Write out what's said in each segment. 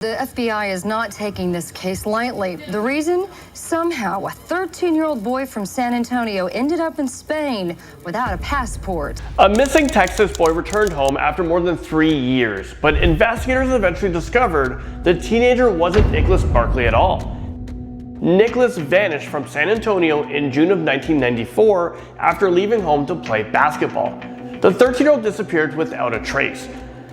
The FBI is not taking this case lightly. The reason? Somehow, a 13-year-old boy from San Antonio ended up in Spain without a passport. A missing Texas boy returned home after more than 3 years, but investigators eventually discovered the teenager wasn't Nicholas Barclay at all. Nicholas vanished from San Antonio in June of 1994 after leaving home to play basketball. The 13-year-old disappeared without a trace,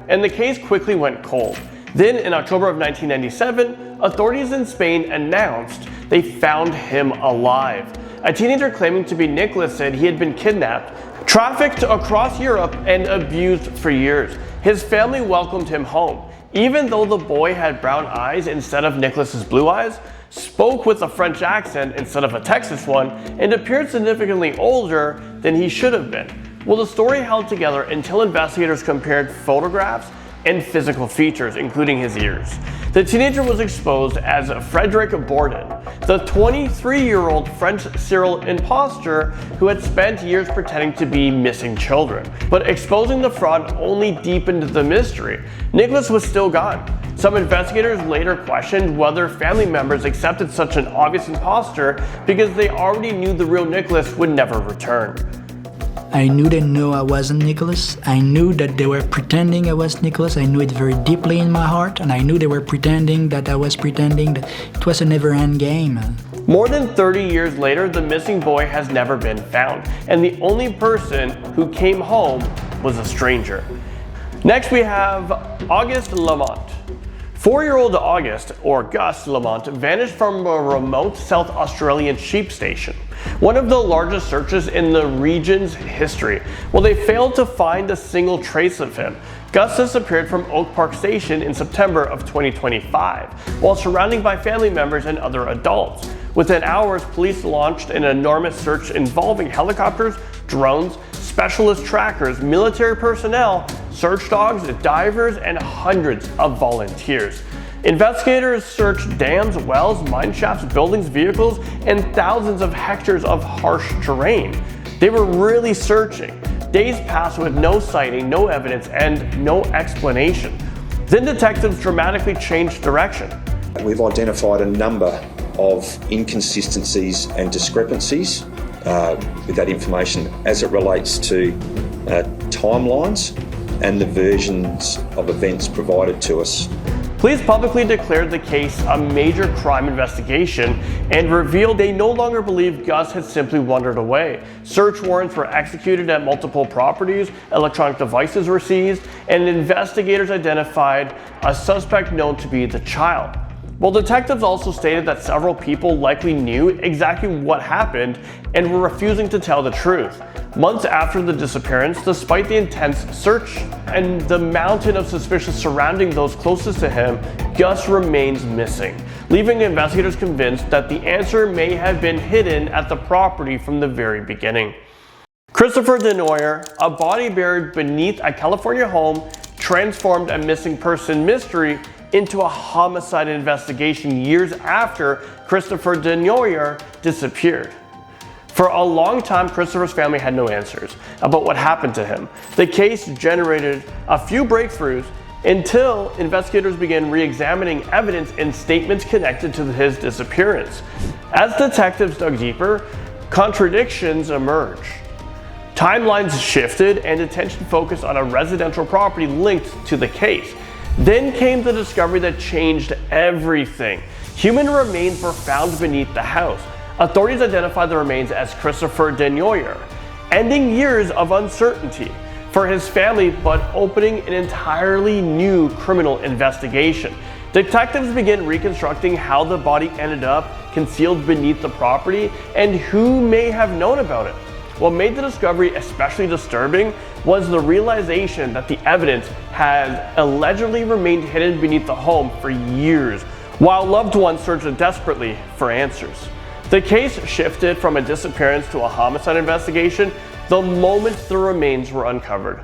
and the case quickly went cold. Then, in October of 1997, authorities in Spain announced they found him alive. A teenager claiming to be Nicholas said he had been kidnapped, trafficked across Europe, and abused for years. His family welcomed him home, even though the boy had brown eyes instead of Nicholas's blue eyes, spoke with a French accent instead of a Texas one, and appeared significantly older than he should have been. Well, the story held together until investigators compared photographs and physical features, including his ears. The teenager was exposed as Frederick Borden, the 23-year-old French serial imposter who had spent years pretending to be missing children. But exposing the fraud only deepened the mystery. Nicholas was still gone. Some investigators later questioned whether family members accepted such an obvious imposter because they already knew the real Nicholas would never return. I knew they knew I wasn't Nicholas. I knew that they were pretending I was Nicholas. I knew it very deeply in my heart, and I knew they were pretending that I was pretending. That it was a never-end game. More than 30 years later, the missing boy has never been found, and the only person who came home was a stranger. Next, we have Auguste Lamont. 4-year-old August, or Gus Lamont, vanished from a remote South Australian sheep station, one of the largest searches in the region's history. Well, they failed to find a single trace of him. Gus disappeared from Oak Park Station in September of 2025, while surrounded by family members and other adults. Within hours, police launched an enormous search involving helicopters, drones, specialist trackers, military personnel, search dogs, divers, and hundreds of volunteers. Investigators searched dams, wells, mine shafts, buildings, vehicles, and thousands of hectares of harsh terrain. They were really searching. Days passed with no sighting, no evidence, and no explanation. Then detectives dramatically changed direction. We've identified a number of inconsistencies and discrepancies with that information as it relates to timelines and the versions of events provided to us. Police publicly declared the case a major crime investigation and revealed they no longer believed Gus had simply wandered away. Search warrants were executed at multiple properties, electronic devices were seized, and investigators identified a suspect known to be the child. Well, detectives also stated that several people likely knew exactly what happened and were refusing to tell the truth. Months after the disappearance, despite the intense search and the mountain of suspicion surrounding those closest to him, Gus remains missing, leaving investigators convinced that the answer may have been hidden at the property from the very beginning. Christopher Denoyer, a body buried beneath a California home, transformed a missing person mystery into a homicide investigation years after Christopher Denoyer disappeared. For a long time, Christopher's family had no answers about what happened to him. The case generated a few breakthroughs until investigators began re-examining evidence and statements connected to his disappearance. As detectives dug deeper, contradictions emerged. Timelines shifted and attention focused on a residential property linked to the case. Then came the discovery that changed everything. Human remains were found beneath the house. Authorities identified the remains as Christopher Denoyer, ending years of uncertainty for his family, but opening an entirely new criminal investigation. Detectives began reconstructing how the body ended up concealed beneath the property and who may have known about it. What made the discovery especially disturbing was the realization that the evidence had allegedly remained hidden beneath the home for years, while loved ones searched desperately for answers. The case shifted from a disappearance to a homicide investigation the moment the remains were uncovered.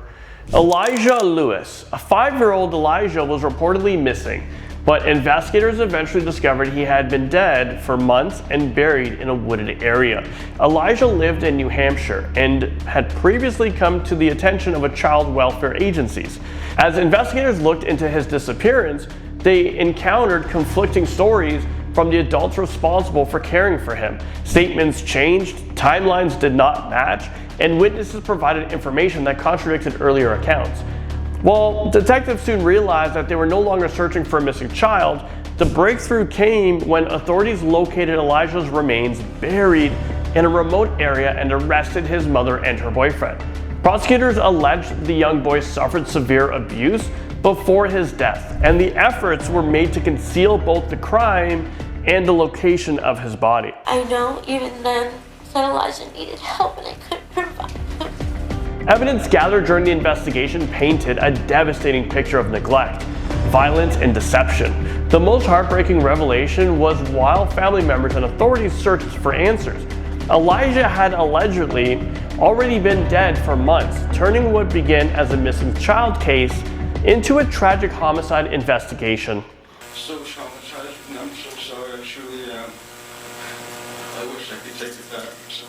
Elijah Lewis, a 5-year-old Elijah, was reportedly missing, but investigators eventually discovered he had been dead for months and buried in a wooded area. Elijah lived in New Hampshire and had previously come to the attention of child welfare agencies. As investigators looked into his disappearance, they encountered conflicting stories from the adults responsible for caring for him. Statements changed, timelines did not match, and witnesses provided information that contradicted earlier accounts. Well, detectives soon realized that they were no longer searching for a missing child. The breakthrough came when authorities located Elijah's remains buried in a remote area and arrested his mother and her boyfriend. Prosecutors alleged the young boy suffered severe abuse before his death, and the efforts were made to conceal both the crime and the location of his body. I know even then that Elijah needed help and I couldn't provide him. Evidence gathered during the investigation painted a devastating picture of neglect, violence, and deception. The most heartbreaking revelation was while family members and authorities searched for answers, Elijah had allegedly already been dead for months, turning what began as a missing child case into a tragic homicide investigation. So traumatized, and I'm so sorry. I truly am. I wish I could take it back. So.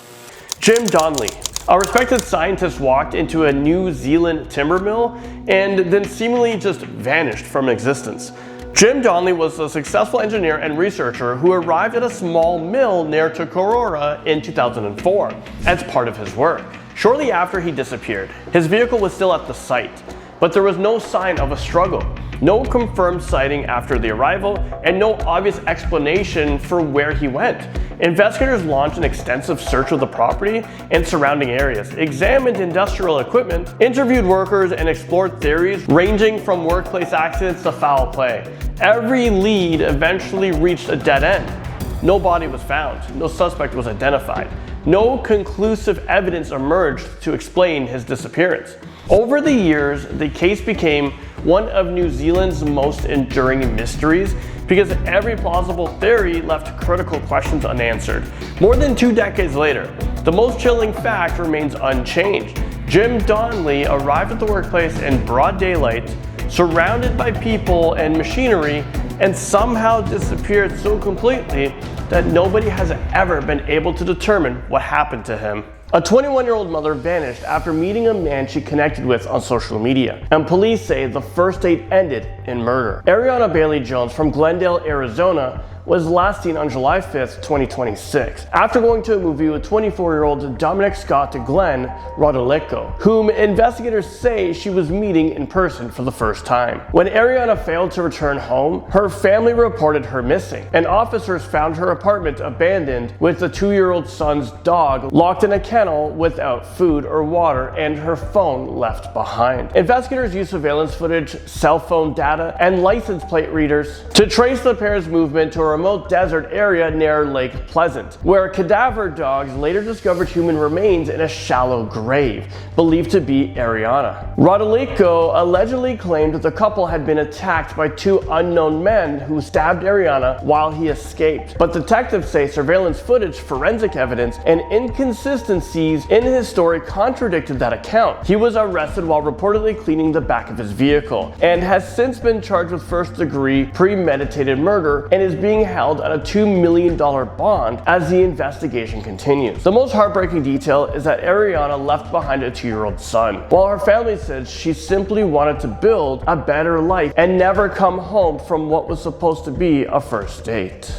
Jim Donnelly, a respected scientist, walked into a New Zealand timber mill and then seemingly just vanished from existence. Jim Donnelly was a successful engineer and researcher who arrived at a small mill near Tukarora in 2004 as part of his work. Shortly after he disappeared, his vehicle was still at the site, but there was no sign of a struggle, no confirmed sighting after the arrival, and no obvious explanation for where he went. Investigators launched an extensive search of the property and surrounding areas, examined industrial equipment, interviewed workers, and explored theories ranging from workplace accidents to foul play. Every lead eventually reached a dead end. No body was found, no suspect was identified. No conclusive evidence emerged to explain his disappearance. Over the years, the case became one of New Zealand's most enduring mysteries because every plausible theory left critical questions unanswered. More than 2 decades later, the most chilling fact remains unchanged. Jim Donnelly arrived at the workplace in broad daylight, surrounded by people and machinery, and somehow disappeared so completely that nobody has ever been able to determine what happened to him. A 21-year-old mother vanished after meeting a man she connected with on social media, and police say the first date ended in murder. Arianna Bailey Jones from Glendale, Arizona, was last seen on July 5th, 2026, after going to a movie with 24-year-old Dominic Scott Glenn Rodolico, whom investigators say she was meeting in person for the first time. When Arianna failed to return home, her family reported her missing, and officers found her apartment abandoned with the 2-year-old son's dog locked in a kennel without food or water and her phone left behind. Investigators used surveillance footage, cell phone data, and license plate readers to trace the pair's movement to a remote desert area near Lake Pleasant, where cadaver dogs later discovered human remains in a shallow grave, believed to be Arianna. Rodolico allegedly claimed that the couple had been attacked by 2 unknown men who stabbed Arianna while he escaped, but detectives say surveillance footage, forensic evidence, and inconsistencies in his story contradicted that account. He was arrested while reportedly cleaning the back of his vehicle, and has since been charged with first-degree premeditated murder and is being held on a $2 million bond as the investigation continues. The most heartbreaking detail is that Arianna left behind a 2-year-old son, while her family says she simply wanted to build a better life and never come home from what was supposed to be a first date.